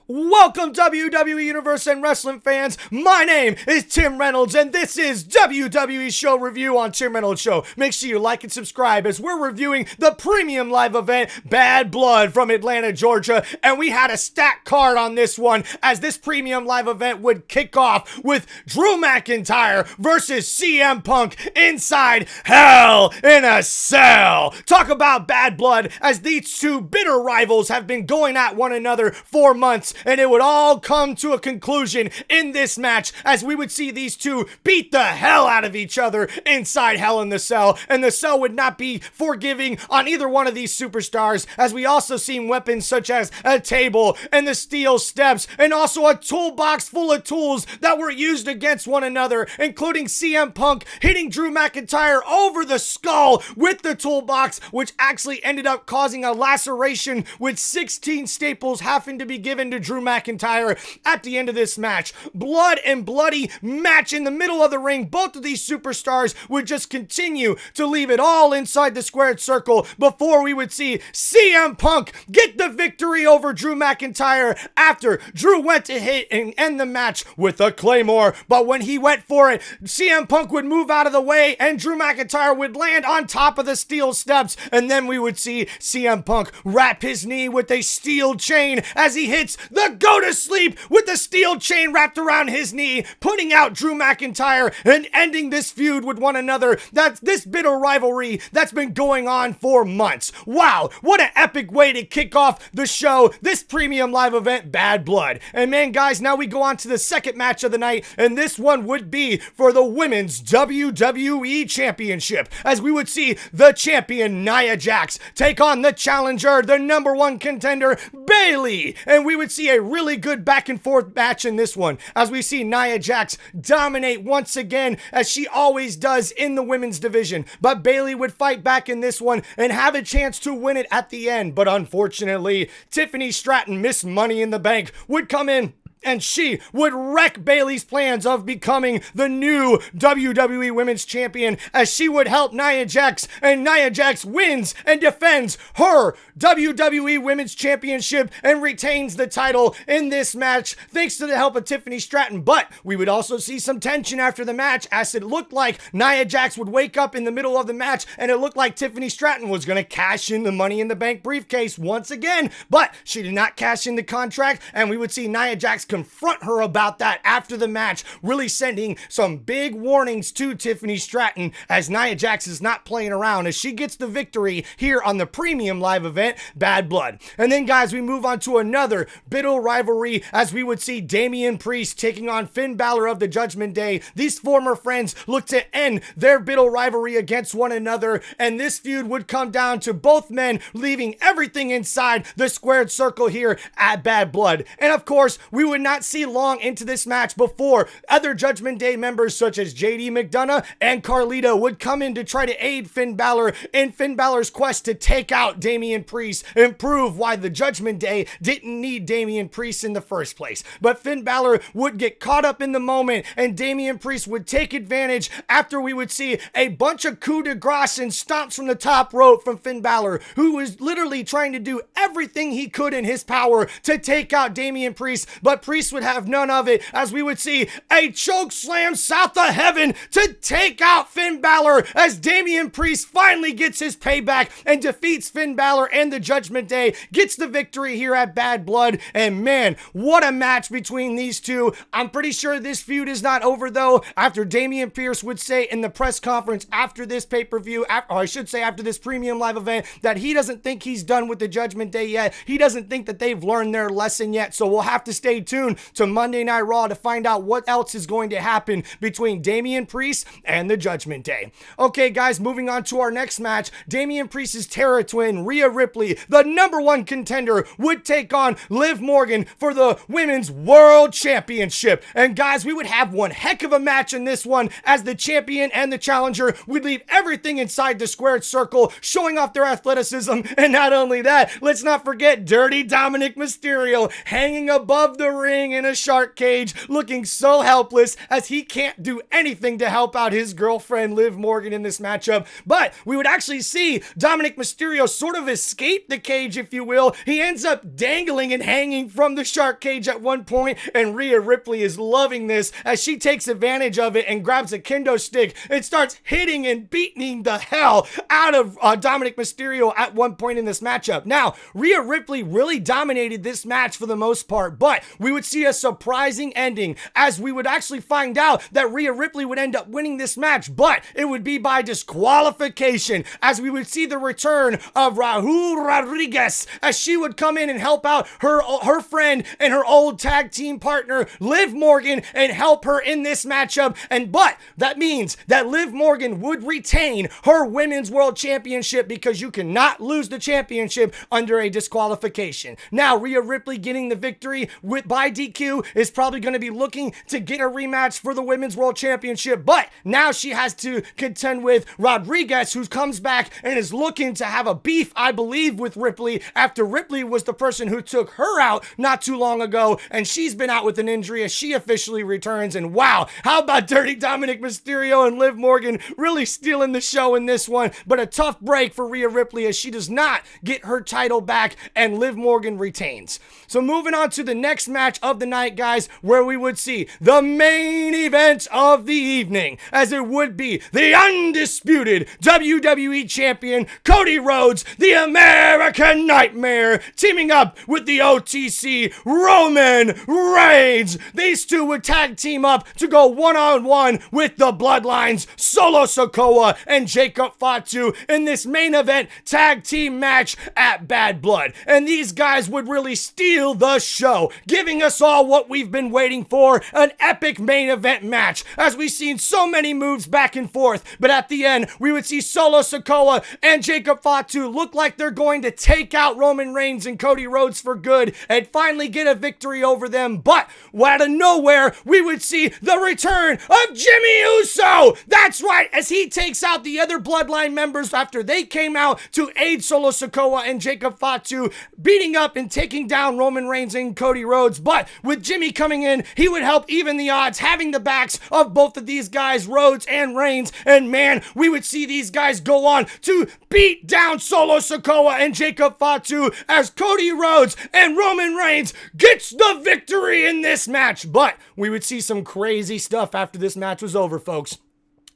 Welcome, WWE Universe and wrestling fans. My name is Tim Reynolds, and this is WWE Show Review on Tim Reynolds Show. Make sure you like and subscribe as we're reviewing the premium live event, Bad Blood from Atlanta, Georgia. And we had a stacked card on this one, as this premium live event would kick off with Drew McIntyre versus CM Punk inside Hell in a Cell. Talk about Bad Blood, as these two bitter rivals have been going at one another for months. And it would all come to a conclusion in this match, as we would see these two beat the hell out of each other inside Hell in the Cell. And the Cell would not be forgiving on either one of these superstars, as we also seen weapons such as a table and the steel steps, and also a toolbox full of tools that were used against one another, including CM Punk hitting Drew McIntyre over the skull with the toolbox, which actually ended up causing a laceration, with 16 staples having to be given to Drew McIntyre at the end of this match. Blood and bloody match in the middle of the ring. Both of these superstars would just continue to leave it all inside the squared circle before we would see CM Punk get the victory over Drew McIntyre after Drew went to hit and end the match with a Claymore. But when he went for it, CM Punk would move out of the way and Drew McIntyre would land on top of the steel steps, and then we would see CM Punk wrap his knee with a steel chain as he hits the go to sleep with the steel chain wrapped around his knee, putting out Drew McIntyre and ending this feud with one another. That's this bitter rivalry that's been going on for months. Wow, what an epic way to kick off the show, this premium live event, Bad Blood. And man, guys, now we go on to the second match of the night, and this one would be for the Women's WWE Championship, as we would see the champion Nia Jax take on the challenger, the number one contender, Bayley. And we would see a really good back and forth match in this one, as we see Nia Jax dominate once again, as she always does in the women's division. But Bayley would fight back in this one and have a chance to win it at the end. But unfortunately, Tiffany Stratton, Miss Money in the Bank, would come in and she would wreck Bayley's plans of becoming the new WWE Women's Champion, as she would help Nia Jax, and Nia Jax wins and defends her WWE Women's Championship and retains the title in this match thanks to the help of Tiffany Stratton. But we would also see some tension after the match, as it looked like Nia Jax would wake up in the middle of the match and it looked like Tiffany Stratton was going to cash in the Money in the Bank briefcase once again, but she did not cash in the contract, and we would see Nia Jax confront her about that after the match, really sending some big warnings to Tiffany Stratton, as Nia Jax is not playing around, as she gets the victory here on the premium live event, Bad Blood. And then, guys, we move on to another bitter rivalry, as we would see Damian Priest taking on Finn Balor of the Judgment Day. These former friends look to end their bitter rivalry against one another, and this feud would come down to both men leaving everything inside the squared circle here at Bad Blood. And of course, we would not see long into this match before other Judgment Day members such as JD McDonough and Carlito would come in to try to aid Finn Balor in Finn Balor's quest to take out Damian Priest and prove why the Judgment Day didn't need Damian Priest in the first place. But Finn Balor would get caught up in the moment, and Damian Priest would take advantage after we would see a bunch of coup de grace and stomps from the top rope from Finn Balor, who was literally trying to do everything he could in his power to take out Damian Priest, but Priest would have none of it, as we would see a choke slam south of heaven to take out Finn Balor, as Damian Priest finally gets his payback and defeats Finn Balor, and the Judgment Day gets the victory here at Bad Blood. And man, what a match between these two. I'm pretty sure this feud is not over though, after Damian Pierce would say in the press conference after this pay-per-view, or I should say after this premium live event, that he doesn't think he's done with the Judgment Day yet. He doesn't think that they've learned their lesson yet, so we'll have to stay tuned to Monday Night Raw to find out what else is going to happen between Damian Priest and the Judgment Day. Okay, guys, moving on to our next match. Damian Priest's Terra Twin, Rhea Ripley, the number one contender, would take on Liv Morgan for the Women's World Championship. And guys, we would have one heck of a match in this one, as the champion and the challenger would leave everything inside the squared circle, showing off their athleticism. And not only that, let's not forget Dirty Dominic Mysterio hanging above the ring ring in a shark cage, looking so helpless as he can't do anything to help out his girlfriend Liv Morgan in this matchup. But we would actually see Dominic Mysterio sort of escape the cage, if you will. He ends up dangling and hanging from the shark cage at one point, and Rhea Ripley is loving this as she takes advantage of it and grabs a kendo stick and starts hitting and beating the hell out of Dominic Mysterio at one point in this matchup. Now, Rhea Ripley really dominated this match for the most part, but we would see a surprising ending as we would actually find out that Rhea Ripley would end up winning this match, but it would be by disqualification as we would see the return of Raul Rodriguez as she would come in and help out her friend and her old tag team partner Liv Morgan and help her in this matchup. But that means that Liv Morgan would retain her Women's World Championship because you cannot lose the championship under a disqualification. Now, Rhea Ripley getting the victory by DQ is probably going to be looking to get a rematch for the Women's World Championship, but now she has to contend with Rodriguez, who comes back and is looking to have a beef, I believe, with Ripley after Ripley was the person who took her out not too long ago, and she's been out with an injury as she officially returns. And wow, how about Dirty Dominic Mysterio and Liv Morgan really stealing the show in this one? But a tough break for Rhea Ripley as she does not get her title back and Liv Morgan retains. So moving on to the next match of the night, guys, where we would see the main event of the evening, as it would be the undisputed WWE Champion Cody Rhodes, the American Nightmare, teaming up with the OTC Roman Reigns. These two would tag team up to go one-on-one with the Bloodlines, Solo Sikoa and Jacob Fatu, in this main event tag team match at Bad Blood. And these guys would really steal the show, giving us all what we've been waiting for, an epic main event match, as we've seen so many moves back and forth. But at the end, we would see Solo Sikoa and Jacob Fatu look like they're going to take out Roman Reigns and Cody Rhodes for good and finally get a victory over them. But out of nowhere, we would see the return of Jimmy Uso. That's right, as he takes out the other Bloodline members after they came out to aid Solo Sikoa and Jacob Fatu, beating up and taking down Roman Reigns and Cody Rhodes. But with Jimmy coming in, he would help even the odds, having the backs of both of these guys, Rhodes and Reigns. And man, we would see these guys go on to beat down Solo Sikoa and Jacob Fatu as Cody Rhodes and Roman Reigns gets the victory in this match. But we would see some crazy stuff after this match was over, folks,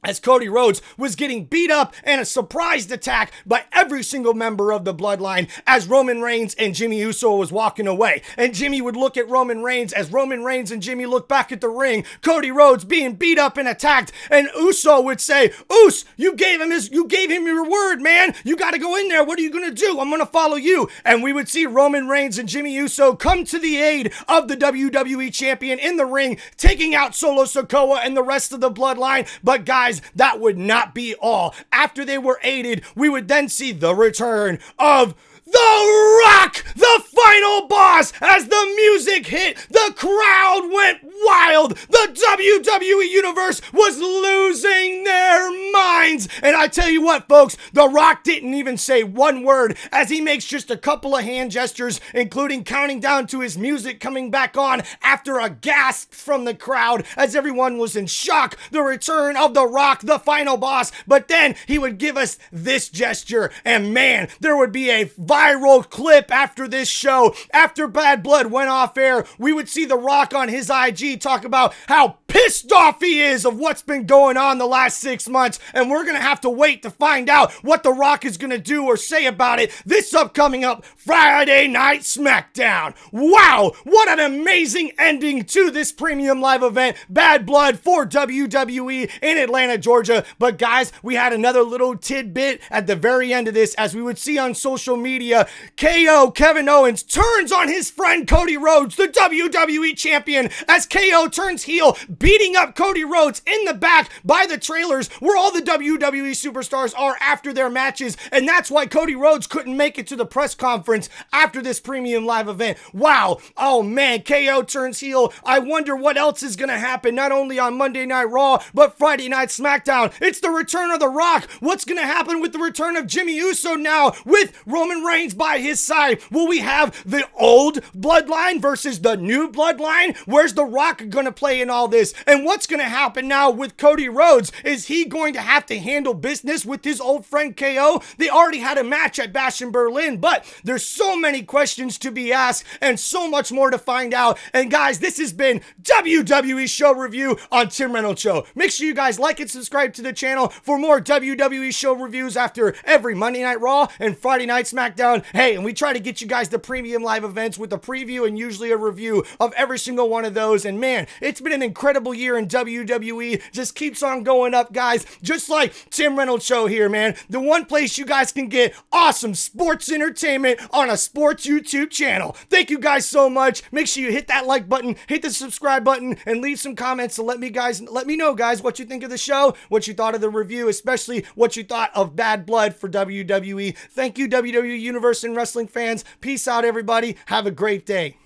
as Cody Rhodes was getting beat up and a surprised attack by every single member of the Bloodline as Roman Reigns and Jimmy Uso was walking away. And Jimmy would look at Roman Reigns as Roman Reigns and Jimmy looked back at the ring, Cody Rhodes being beat up and attacked, and Uso would say, "Us, you gave him your word, man. You got to go in there. What are you going to do? I'm going to follow you." And we would see Roman Reigns and Jimmy Uso come to the aid of the WWE Champion in the ring, taking out Solo Sikoa and the rest of the Bloodline. But guys, that would not be all. After they were aided, we would then see the return of The Rock, the final boss. As the music hit, the crowd went wild. The WWE Universe was losing their minds. And I tell you what, folks, The Rock didn't even say one word as he makes just a couple of hand gestures, including counting down to his music coming back on after a gasp from the crowd as everyone was in shock. The return of The Rock, the final boss. But then he would give us this gesture, and man, there would be a viral clip after this show. After Bad Blood went off air, we would see The Rock on his IG talk about how pissed off he is of what's been going on the last 6 months, and we're gonna have to wait to find out what The Rock is gonna do or say about it this upcoming Friday Night SmackDown. Wow, what an amazing ending to this premium live event, Bad Blood for WWE in Atlanta, Georgia. But guys, we had another little tidbit at the very end of this, as we would see on social media, KO, Kevin Owens, turns on his friend Cody Rhodes, the WWE Champion, as KO turns heel, beating up Cody Rhodes in the back by the trailers where all the WWE superstars are after their matches, and that's why Cody Rhodes couldn't make it to the press conference after this premium live event. Wow. Oh man, KO turns heel. I wonder what else is gonna happen, not only on Monday Night Raw, but Friday Night SmackDown. It's the return of The Rock. What's gonna happen with the return of Jimmy Uso now with Roman Reigns by his side? Will we have the old bloodline versus the new bloodline? Where's The Rock gonna play in all this? And what's gonna happen now with Cody Rhodes? Is he going to have to handle business with his old friend KO? They already had a match at Bash in Berlin, but there's so many questions to be asked and so much more to find out. And guys, this has been WWE Show Review on Tim Reynolds Show. Make sure you guys like and subscribe to the channel for more WWE show reviews after every Monday Night Raw and Friday Night SmackDown. Hey, and we try to get you guys the premium live events with a preview and usually a review of every single one of those. And man, it's been an incredible year in WWE. Just keeps on going up, guys. Just like Tim Reynolds Show here, man. The one place you guys can get awesome sports entertainment on a sports YouTube channel. Thank you guys so much. Make sure you hit that like button, hit the subscribe button, and leave some comments to let me know, guys, what you think of the show, what you thought of the review, especially what you thought of Bad Blood for WWE. Thank you, WWE Universe and Wrestling fans. Peace out, everybody. Have a great day.